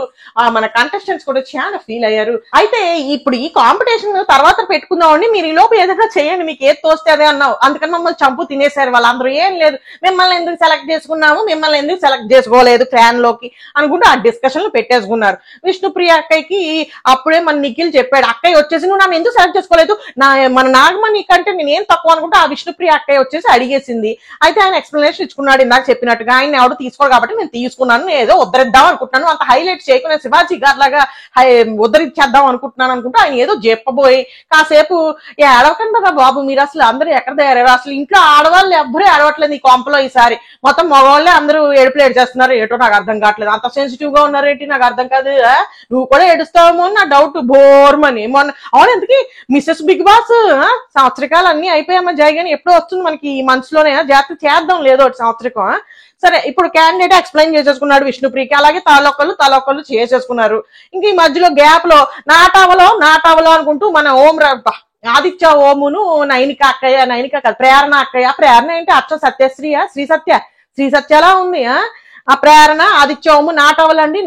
మన కంటెస్టెంట్స్ కూడా చాలా ఫీల్ అయ్యారు. అయితే ఇప్పుడు ఈ కాంపిటీషన్ తర్వాత పెట్టుకుందామండి, మీరు ఈ లోపు ఏదైనా చేయండి, మీకు ఏది తోస్తే అదే అన్నావు, అందుకని మమ్మల్ని చంపు తినేశారు వాళ్ళందరూ. ఏం లేదు, మిమ్మల్ని ఎందుకు సెలెక్ట్ చేసుకున్నాము, మిమ్మల్ని ఎందుకు సెలెక్ట్ చేసుకో పట్టుకోలేదు ఫ్యాన్ లోకి అనుకుంటూ ఆ డిస్కషన్లు పెట్టేసుకున్నారు. విష్ణుప్రియ అక్కయ్యకి అప్పుడే మన నిఖిల్ చెప్పాడు, అక్కయ్య వచ్చేసి నువ్వు నన్ను ఎందుకు సెలెక్ట్ చేసుకోలేదు, మన నాగమణి కంటే నేను ఏం తక్కువ అనుకుంటే ఆ విష్ణుప్రియ అక్కయ్య వచ్చేసి అడిగేసింది. అయితే ఆయన ఎక్స్ప్లెనేషన్ ఇచ్చుకున్నాడు ఇందాక చెప్పినట్టుగా, ఆయన ఎవడు తీసుకోడు కాబట్టి నేను తీసుకున్నాను, ఏదో ఉద్ధరిద్దాం అనుకుంటున్నాను, అంత హైలైట్ చేయకుండా శివాజీ గారి లాగా ఉద్ధరించేద్దాం అనుకుంటున్నాను అనుకుంటూ ఆయన ఏదో చెప్పబోయి కాసేపు ఏడవకండి కదా బాబు, మీరు అసలు అందరూ ఎక్కడ తయారయ్యారు, అసలు ఇంట్లో ఆడవాళ్ళు ఎవ్వరూ ఏడవట్లేదు ఈ కొంపలో ఈసారి, మొత్తం మగవాళ్ళే అందరూ ఏడుపులు ఏడ్చేస్తున్నారు, ఏటో నాకు అర్థం కావట్లేదు, అంత సెన్సిటివ్ గా ఉన్నారేంటి నాకు అర్థం కాదు, నువ్వు కూడా ఏడుస్తావేమో నా డౌట్ బోర్మని. మొన్న అవును ఎందుకు మిస్సెస్ బిగ్ బాస్ సంవత్సరకాలు అన్ని అయిపోయామా జయగాని ఎప్పుడో వస్తుంది మనకి ఈ మనసులోనే, జాగ్రత్త చేద్దాం లేదో సంవత్సరకం. సరే ఇప్పుడు క్యాండిడేట్ ఎక్స్ప్లెయిన్ చేసేసుకున్నాడు విష్ణుప్రియకి, అలాగే తలొక్కళ్ళు చేసేసుకున్నారు. ఇంక ఈ మధ్యలో గ్యాప్ లో నాటావలో అనుకుంటూ మన ఆదిత్య ఓమును నైనిక కాదు ప్రేరణ అక్కయ్య, ప్రేరణ ఏంటి అచ్చ సత్యశ్రీయా శ్రీ సత్యలా ఉంది, ఆ ప్రేరణ ఆదిత్య ఓము నాటవలండి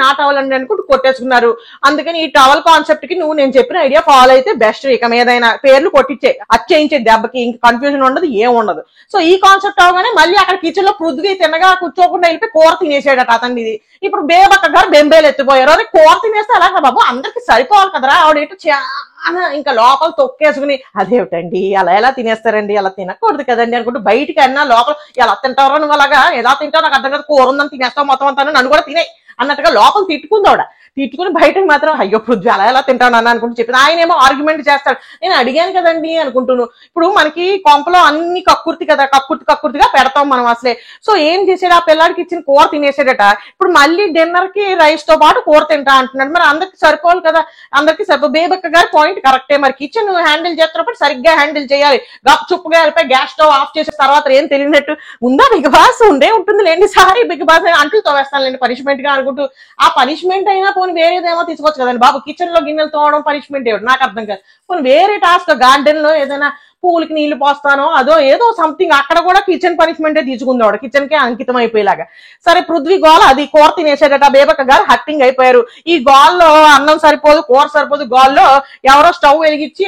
అనుకుంటూ కొట్టేసుకున్నారు. అందుకని ఈ టవల్ కాన్సెప్ట్ కి నువ్వు నేను చెప్పిన ఐడియా ఫాలో అయితే బెస్ట్, ఇక ఏదైనా పేర్లు కొట్టించే అచ్చేయించే దెబ్బకి ఇంక కన్ఫ్యూజన్ ఉండదు ఏం ఉండదు. సో ఈ కాన్సెప్ట్ అవగానే మళ్ళీ అక్కడ కిచెన్ లో పృథ్వీ తిన్నగా కూర్చోకుండా వెళ్ళిపోయి కూర తినేసాడట అతన్ని. ఇప్పుడు బేబక్క గారు బెంబేలు ఎత్తిపోయారు, అదే కూర తినేస్తే అలాగా బాబు అందరికి సరిపోవాలి కదరా, ఆవిడేంటో చాలా ఇంకా లోపల తొక్కేసుకుని అదేమిటండి అలా ఎలా తినేస్తారండి, అలా తినకూడదు కదండి అనుకుంటూ బయటికి అన్నా లోపల ఎలా తింటారో నువ్వు అలాగా ఎలా తింటావు నాకు అర్థం కాదు, కూర ఉందని తినేస్తావు మొత్తం అంతా నన్ను కూడా తినే అన్నట్టుగా లోపల తిట్టుకుంది ఆవిడ. తిట్టుకుని బయటకు మాత్రం అయ్యో పృథ్వీ అలా ఎలా తింటాను అన్న అనుకుంటూ చెప్పింది. ఆయన ఏమో ఆర్గ్యుమెంట్ చేస్తాడు, నేను అడిగాను కదండి అనుకుంటున్నాను. ఇప్పుడు మనకి కొంపలో అన్ని కక్కుర్తిగా పెడతాం మనం అసలే. సో ఏం చేసాడు, ఆ పిల్లాడికి ఇచ్చిన కూర తినేసాడట, ఇప్పుడు మళ్ళీ డిన్నర్ కి రైస్ తో పాటు కూర తింటా అంటున్నాడు. మరి అందరికి సరిపోవాలి కదా, అందరికి బేబక్క గారి పాయింట్ కరెక్టే, మరి కిచెన్ హ్యాండిల్ చేస్తున్నప్పుడు సరిగ్గా హ్యాండిల్ చేయాలి. గప్ చుప్పుగా వెళ్ళిపోయి గ్యాస్ స్టవ్ ఆఫ్ చేసిన తర్వాత ఏం తెలియనట్టు ఉందా బిగ్ బాస్, ఉండే ఉంటుంది లేండి సారీ బిగ్ బాస్ అంట్లు తోవేస్తాను లేండి పనిష్మెంట్ గా అనుకుంటూ, ఆ పనిష్మెంట్ అయినా పోనీ వేరేదేమో తీసుకోవచ్చు కదండి బాబు, కిచెన్ లో గిన్నెలు తోవడం పనిష్మెంట్ ఏమిటి నాకు అర్థం కాదు. పోనీ వేరే టాస్క్ గార్డెన్ లో ఏదైనా పూలకి నీళ్లు పోస్తానో అదో ఏదో సంథింగ్, అక్కడ కూడా కిచెన్ పనిష్మెంటే తీసుకుంది ఆవిడ, కిచెన్ కే అంకితం అయిపోయేలాగా. సరే పృథ్వీ గోల్ అది కూర తినేసేటట, బేబక్క గారు హట్టింగ్ అయిపోయారు. ఈ గోల్లో అన్నం సరిపోదు కూర సరిపోదు, గోల్లో ఎవరో స్టవ్ వెలిగించి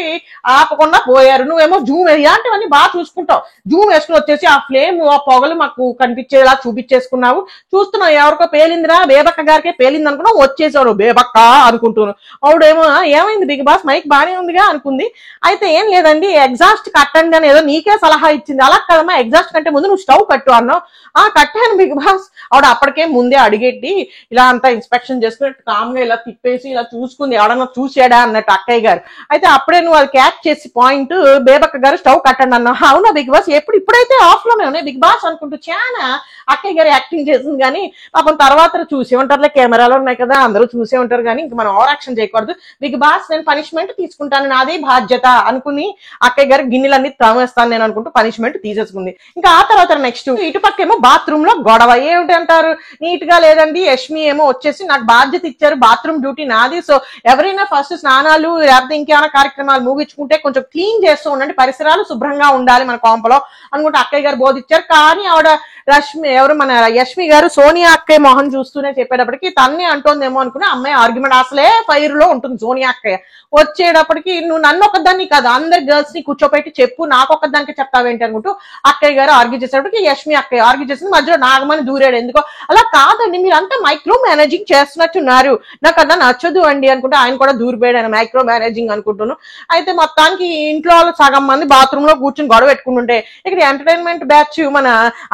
ఆపకుండా పోయారు. నువ్వేమో జూమ్ ఇలాంటివన్నీ బాగా చూసుకుంటావు, జూమ్ వేసుకుని వచ్చేసి ఆ ఫ్లేమ్ ఆ పొగలు మాకు కనిపించేలా చూపించేసుకున్నావు, చూస్తున్నావు ఎవరికో పేలిందిరా బేబక్క గారికే పేలింది అనుకున్నావు, వచ్చేసావు బేబక్క అనుకుంటున్నావు. ఆవిడేమో ఏమైంది బిగ్ బాస్ మైక్ బానే ఉందిగా అనుకుంది. అయితే ఏం లేదండి ఎగ్జాస్ట్ కట్టండి అని ఏదో నీకే సలహా ఇచ్చింది, అలా కదమ్మా ఎగ్జాస్ట్ కంటే ముందు నువ్వు స్టవ్ కట్టు అన్నావు. కట్టాను బిగ్ బాస్. ఆవిడ అప్పటికే ముందే అడిగెట్టి ఇలా అంతా ఇన్స్పెక్షన్ చేసుకుని కామ్గా ఇలా తిప్పేసి ఇలా చూసుకుంది, ఎవడన్నా చూసాడా అన్నట్టు అక్కయ్య గారు. అయితే అప్పుడే నువ్వు అది క్యాచ్ చేసి పాయింట్ బేబక్క గారు స్టవ్ కట్టండి అన్నావు. అవునా బిగ్ బాస్ ఇప్పుడైతే ఆఫ్ లోనే ఉన్నాయి బిగ్ బాస్ అనుకుంటూ చాలా అక్కయ్య గారు యాక్టింగ్ చేసింది. కానీ పాపం తర్వాత చూసే ఉంటారులే, కెమెరాలు ఉన్నాయి కదా అందరూ చూసే ఉంటారు, కానీ ఇంక మనం ఓవర్ యాక్షన్ చేయకూడదు. బిగ్ బాస్ నేను పనిష్మెంట్ తీసుకుంటాను నాదే బాధ్యత అనుకుని అక్కయ్య గారు గిన్నెలన్నీ తామేస్తాను నేను అనుకుంటూ పనిష్మెంట్ తీసేసుకుంది. ఇంకా ఆ తర్వాత నెక్స్ట్ ఇటుపక్కేమో బాత్రూమ్ లో గొడవ ఏమిటి అంటారు, నీట్ గా లేదండి యష్మి ఏమో వచ్చేసి నాకు బాధ్యత ఇచ్చారు, బాత్రూమ్ డ్యూటీ నాది, సో ఎవరైనా ఫస్ట్ స్నానాలు లేకపోతే ఇంకేమైనా కార్యక్రమాలు ముగించుకుంటే కొంచెం క్లీన్ చేస్తూ ఉండండి, పరిసరాలు శుభ్రంగా ఉండాలి మన కొంపలో అనుకుంటే అక్కయ్య గారు బోధించారు. కానీ ఆవిడ మన యష్మి గారు సోనియా అక్కయ్య మొహం చూస్తూనే చెప్పేటప్పటికి తన్నే అంటోందేమో అనుకుని అమ్మాయి ఆర్గ్యుమెంట్ అసలే ఫైర్ లో ఉంటుంది సోనియా అక్కయ్య. వచ్చేటప్పటికి నువ్వు నన్ను ఒకదాన్ని కాదు అందరి గర్ల్స్ ని కూర్చోపెట్టి చెప్పు, నాకు ఒక్కదానికి చెప్తావేంటి అనుకుంటూ అక్కయ్య గారు ఆర్గ్యూ చేసేటప్పటికి యష్మి అక్కయ్య ఆర్గ్యూ చేసింది, మధ్యలో నాగమని దూరాడు. ఎందుకో అలా కాదండి మీరు అంతా మైక్రో మేనేజింగ్ చేస్తున్నట్టున్నారు, నాకు అన్నా నచ్చదు అండి అనుకుంటే ఆయన కూడా దూరిపోయాడు, ఆయన మైక్రో మేనేజింగ్ అనుకుంటున్నాను. అయితే మొత్తానికి ఇంట్లో సగం మంది బాత్రూమ్ లో కూర్చుని గొడవ పెట్టుకుంటుంటే ఇక్కడ ఎంటర్టైన్మెంట్ బ్యాచ్ మన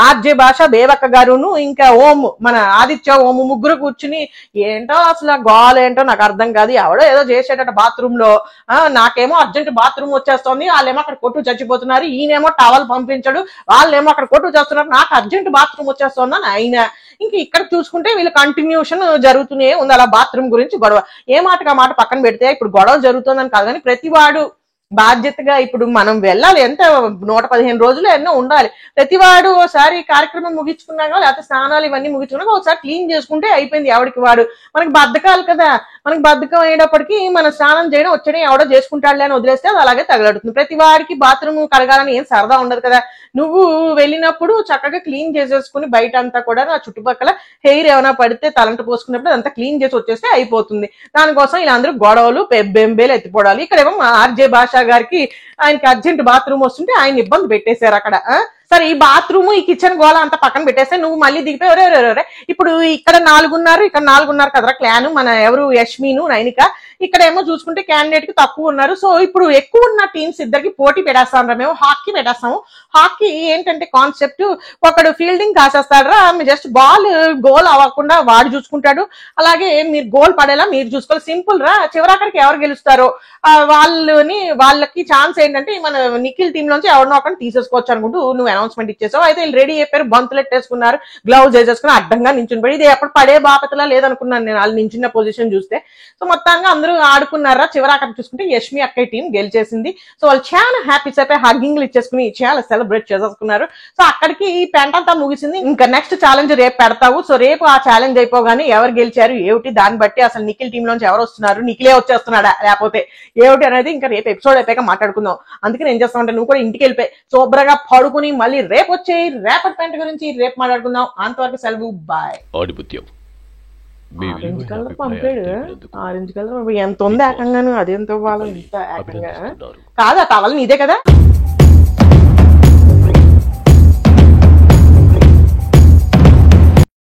ఆర్జే భాష బేబక్క గారును ఇంకా ఓము మన ఆదిత్య ఓము ముగ్గురు కూర్చుని ఏంటో అసలు గోల్ ఏంటో నాకు అర్థం కాదు, ఎవడో ఏదో చేసేటట బాత్రూమ్ లో, నాకేమో అర్జెంట్ బాత్రూమ్ వచ్చేస్తోంది, వాళ్ళేమో అక్కడ కొట్టు చచ్చిపోతున్నారు, ఈయనేమో టవల్ పంపించాడు, వాళ్ళేమో అక్కడ కొట్టు చేస్తున్నారు, నాకు అర్జెంట్ బాత్రూమ్ వచ్చేస్తోంది అని ఆయన. ఇంక ఇక్కడ చూసుకుంటే వీళ్ళు కంటిన్యూషన్ జరుగుతూనే ఉంది అలా బాత్రూమ్ గురించి గొడవ. ఏ మాటగా మాట పక్కన పెడితే ఇప్పుడు గొడవ జరుగుతుందని కాదు కానీ ప్రతివాడు బాధ్యతగా ఇప్పుడు మనం వెళ్ళాలి, ఎంత 115 రోజులు ఎన్నో ఉండాలి, ప్రతివాడు ఒకసారి కార్యక్రమం ముగించుకున్నాక లేకపోతే స్నానాలు ఇవన్నీ ముగించుకున్నాక ఒకసారి క్లీన్ చేసుకుంటే అయిపోయింది ఎవరికి వాడు. మనకి బద్ధకాలు కదా, మనకి బద్ధకం అయ్యేటప్పటికి మన స్నానం చేయడం వచ్చడం ఎవడో చేసుకుంటాడులే అని వదిలేస్తే అది అలాగే తగలడుతుంది. ప్రతి వాడికి బాత్రూమ్ కడగాలని ఏం సరదా ఉండదు కదా, నువ్వు వెళ్ళినప్పుడు చక్కగా క్లీన్ చేసేసుకుని బయట అంతా కూడా ఆ చుట్టుపక్కల హెయిర్ ఏమైనా పడితే తలంట పోసుకున్నప్పుడు అదంతా క్లీన్ చేసి వచ్చేస్తే అయిపోతుంది. దానికోసం ఇలా అందరూ గొడవలు బెంబేలు ఎత్తిపోవడాలి. ఇక్కడేమో ఆర్జే భాష గారికి ఆయనకి అర్జెంట్ బాత్రూమ్ వస్తుంటే ఆయన ఇబ్బంది పెట్టేశారు అక్కడ. సరే ఈ బాత్రూమ్ ఈ కిచెన్ గోళ అంతా పక్కన పెట్టేస్తే నువ్వు మళ్ళీ దిగిపోయి ఒరే ఇప్పుడు ఇక్కడ 4 ఉన్నారు ఇక్కడ 4 ఉన్నారు కదరా క్లాన్ మన ఎవరు యష్మిను నైనిక ఇక్కడేమో చూసుకుంటే క్యాండిడేట్ కి తక్కువ ఉన్నారు. సో ఇప్పుడు ఎక్కువ ఉన్న టీమ్స్ ఇద్దరికి పోటీ పెట్టేస్తాం మేము హాకీ పెట్టేస్తాము. హాకీ ఏంటంటే కాన్సెప్ట్ ఒకడు ఫీల్డింగ్ కాసేస్తాడరా జస్ట్ బాల్ గోల్ అవ్వకుండా వాడు చూసుకుంటాడు, అలాగే మీరు గోల్ పడేలా మీరు చూసుకోవాలి. సింపుల్ రా. చివరాఖరికి ఎవరు గెలుస్తారో వాళ్ళకి ఛాన్స్ ఏంటంటే మన నిఖిల్ టీమ్ నుంచి ఎవరినో ఒకరిని తీసేసుకోవచ్చు అనుకుంటూ నువ్వు అనౌన్స్మెంట్ ఇచ్చేసావు. అయితే వీళ్ళు రెడీ అయిపోయారు, బంతులు ఎట్టేసుకున్నారు, గ్లౌజ్ వేసేసుకుని అడ్డంగా నించుని పడి ఇది ఎప్పుడు పడే బాపతలా లేదనుకున్నాను నేను వాళ్ళు నించున్న పొజిషన్ చూస్తే. సో మొత్తంగా అందరూ ఆడుకున్నారా. చివరాఖరికి చూసుకుంటే యష్మి అక్కయ్య టీం గెలిచేసింది. సో వాళ్ళు చాలా హ్యాపీ అయిపోయి హగ్గింగ్లు ఇచ్చేసుకుని చాలా సెలబ్రేట్ చేసేసుకున్నారు. సో అక్కడికి ఈ పెంట అంతా ముగిసింది. ఇంకా నెక్స్ట్ ఛాలెంజ్ రేపు పెడతావు. సో రేపు ఆ ఛాలెంజ్ అయిపోగానే ఎవరు గెలిచారు ఏమిటి దాన్ని బట్టి అసలు నిఖిల్ టీమ్ నుంచి ఎవరు వస్తున్నారు, నిఖిలే వచ్చేస్తున్నాడా లేకపోతే ఏమిటి అనేది ఇంకా రేపు ఎపిసోడ్ అయిపోయాక మాట్లాడుకుందాం. అందుకే నేను చేస్తామంటే నువ్వు కూడా ఇంటికి వెళ్ళిపోయి శుభ్రంగా పడుకుని మళ్ళీ రేపు వచ్చేయి. రేపటి పెంట గురించి రేపు మాట్లాడుకుందాం. అంతవరకు సెలవు, బాయ్.
ఆడిపుత్యం
ఆరెంజ్ కలర్ పంపాడు. ఆరెంజ్ కలర్ ఎంత ఉంది ఏకంగాను, అదేంతో వాళ్ళు ఇంత ఏకంగా కాదా టవల్ నీదే కదా.